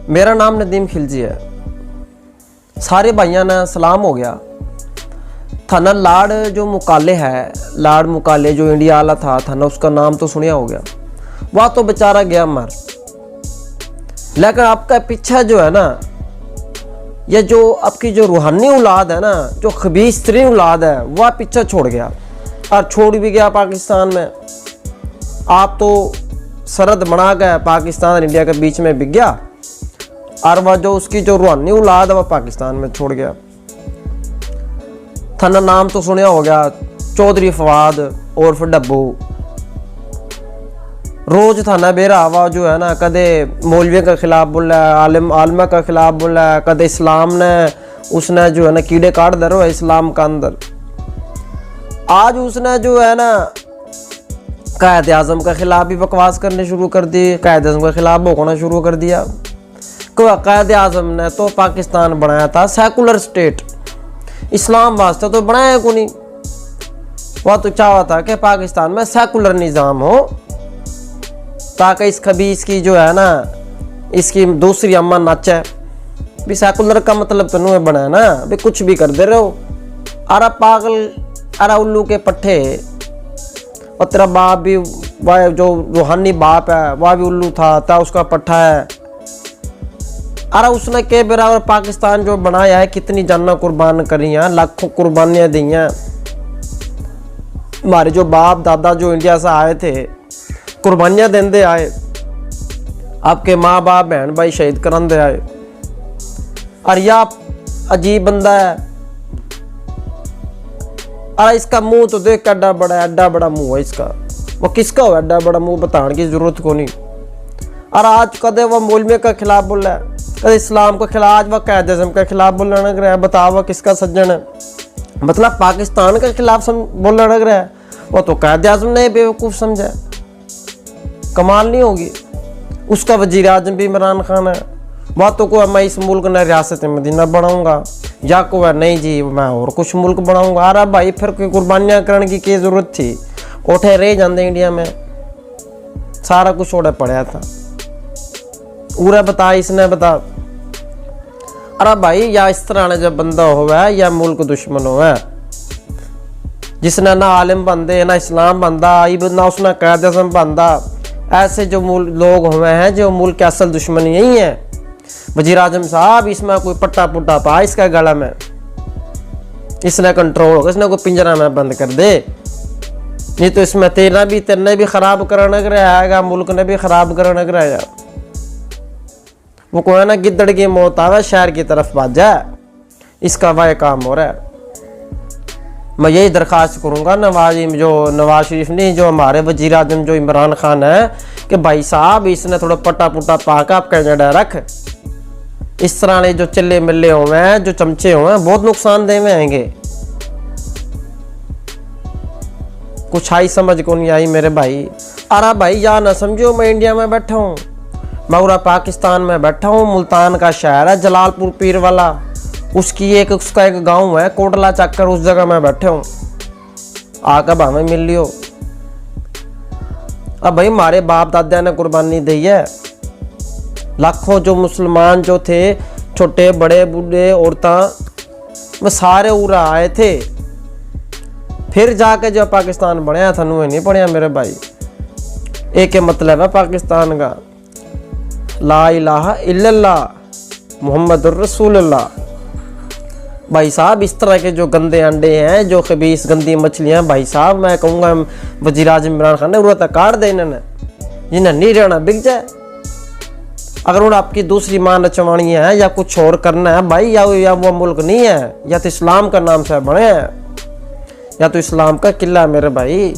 मेरा नाम नदीम खिलजी है। सारे भाइयों ने सलाम हो गया। थाना लाड़ जो मुकाले है, लाड़ मुकाले जो इंडिया वाला था थाना, उसका नाम तो सुनिया हो गया। वह तो बेचारा गया मर, लेकिन आपका पीछा जो है ना, ये जो आपकी जो रूहानी औलाद है ना, जो खबीस तरीन औलाद है, वह पीछा छोड़ गया और छोड़ भी गया पाकिस्तान में। आप तो सरहद बना गए पाकिस्तान और इंडिया के बीच में बिक गया, और वह जो उसकी जो रूहानी औलाद है वह पाकिस्तान में छोड़ गया। थाना नाम तो सुनिया हो गया, चौधरी फवाद उर्फ डब्बू। रोज थाना बेरा हवा जो है ना, कदे मौलवी के खिलाफ बोला है, आलिमा के खिलाफ बोला है, कदे इस्लाम ने उसने जो है ना कीड़े काट दे रहा है इस्लाम का अंदर। आज उसने जो है ना कायद आज़म के खिलाफ भी बकवास करने शुरू कर दी, कायद आज़म के खिलाफ भोंकना शुरू कर दिया। कायद आज़म ने तो पाकिस्तान बनाया था सेकुलर स्टेट, इस्लाम वास्ते तो बनाया को नहीं। वह तो चाहा था कि पाकिस्तान में सेकुलर निज़ाम हो, ताकि इस खबीस की जो है ना, इसकी दूसरी अम्मा नाचे भी। सेकुलर का मतलब तो नहीं बना है ना भी कुछ भी कर दे रहे हो। अरे पागल, अरे उल्लू के पट्टे, और तेरा बाप भी, वह जो रूहानी बाप है वह भी उल्लू था उसका पट्टा है। अरे उसने के बराबर पाकिस्तान जो बनाया है, कितनी जाना कुर्बान करी हैं, लाखों कुर्बानियाँ दी हैं। हमारे जो बाप दादा जो इंडिया से आए थे, कुर्बानियाँ देंदे आए, आपके माँ बाप बहन भाई शहीद करांदे आए। और यह अजीब बंदा है। अरे इसका मुंह तो देख एड्डा बड़ा, एड्डा बड़ा मुंह है इसका। वो किसका हो एड्डा बड़ा मुंह, बताने की जरूरत को नहीं। और आज कदे वह मौलवी के खिलाफ बोल रहा है, कदे इस्लाम के खिलाफ, आज वह कायद आज़म के खिलाफ बोलने लग रहा है। बताओ वह किसका सज्जन है? मतलब पाकिस्तान के खिलाफ बोलने लग रहा है। वो तो कायद आज़म ने बेवकूफ़ समझा। कमाल नहीं होगी। उसका वजीर आज़म भी इमरान खान है। वह तो को मैं इस मुल्क ने रियासत मदीना बनाऊंगा, या को है नहीं जी मैं और कुछ मुल्क बनाऊंगा। अरे भाई फिर कोई कुर्बानियाँ करने की क्या जरूरत थी? उठे रह जाते इंडिया में, सारा कुछ ओढ़े पड़ा था। पूरा बता, इसने बता। अरे भाई या इस तरह ने जब बंदा होवे या मुल्क दुश्मन होवे, जिसने ना आलिम बंदे ना इस्लाम बंदा, ना उसने कायद आज़म बंदा, ऐसे जो लोग हुए हैं जो मुल्क के असल दुश्मन यही है। वजीर आज़म साहब इसमें कोई पट्टा पुट्टा पा इसका गला में, इसने कंट्रोल होगा, इसने कोई पिंजरा में बंद कर दे, नहीं तो इसमें तेरने भी खराब करने का रहेगा, मुल्क ने भी खराब करने का रहेगा। वो कोई ना गिद्दड़ की मौत आवे शहर की तरफ भाग जाए, इसका वह काम हो रहा है। मैं यही दरख्वास्त करूँगा नवाज शरीफ नहीं, जो हमारे वजीर आज़म जो इमरान खान है, कि भाई साहब इसने थोड़ा पट्टा पुट्टा पाकर आप कैनेडा रख। इस तरह ने जो चिल्ले मिल्ले हुए हैं, जो चमचे हुए हैं, बहुत नुकसानदेह में आएंगे। कुछ आई समझ को नहीं आई मेरे भाई। अरे भाई या ना समझो मैं इंडिया में बैठा हूँ, मैं पूरा पाकिस्तान में बैठा हूँ। मुल्तान का शहर है जलालपुर पीर वाला, उसका एक गांव है कोटला चक्कर, उस जगह में बैठे हूँ। आकर भावे मिल लियो। अब भाई हमारे बाप दादा ने कुर्बानी दी है। लाखों जो मुसलमान जो थे, छोटे बड़े बूढ़े औरतें, वो सारे उरा आए थे। फिर जाके जो पाकिस्तान बनया था नुए नहीं पढ़िया मेरे भाई। एक ही मतलब है पाकिस्तान का, ला इलाहा इल्लल्लाह मुहम्मदुर रसूलुल्लाह। भाई साहब इस तरह के जो गंदे अंडे हैं, जो खबीस गंदी मछलियां, भाई साहब मैं कहूँगा वजीर आज़म इमरान खान ने उन्हें काट दे, इन्होंने जिन्हें नहीं रहना बिक जाए। अगर उन्हें आपकी दूसरी मां नचवानी है या कुछ और करना है भाई, या वो मुल्क नहीं है, या तो इस्लाम का नाम से बने हैं, या तो इस्लाम का किला है मेरे भाई।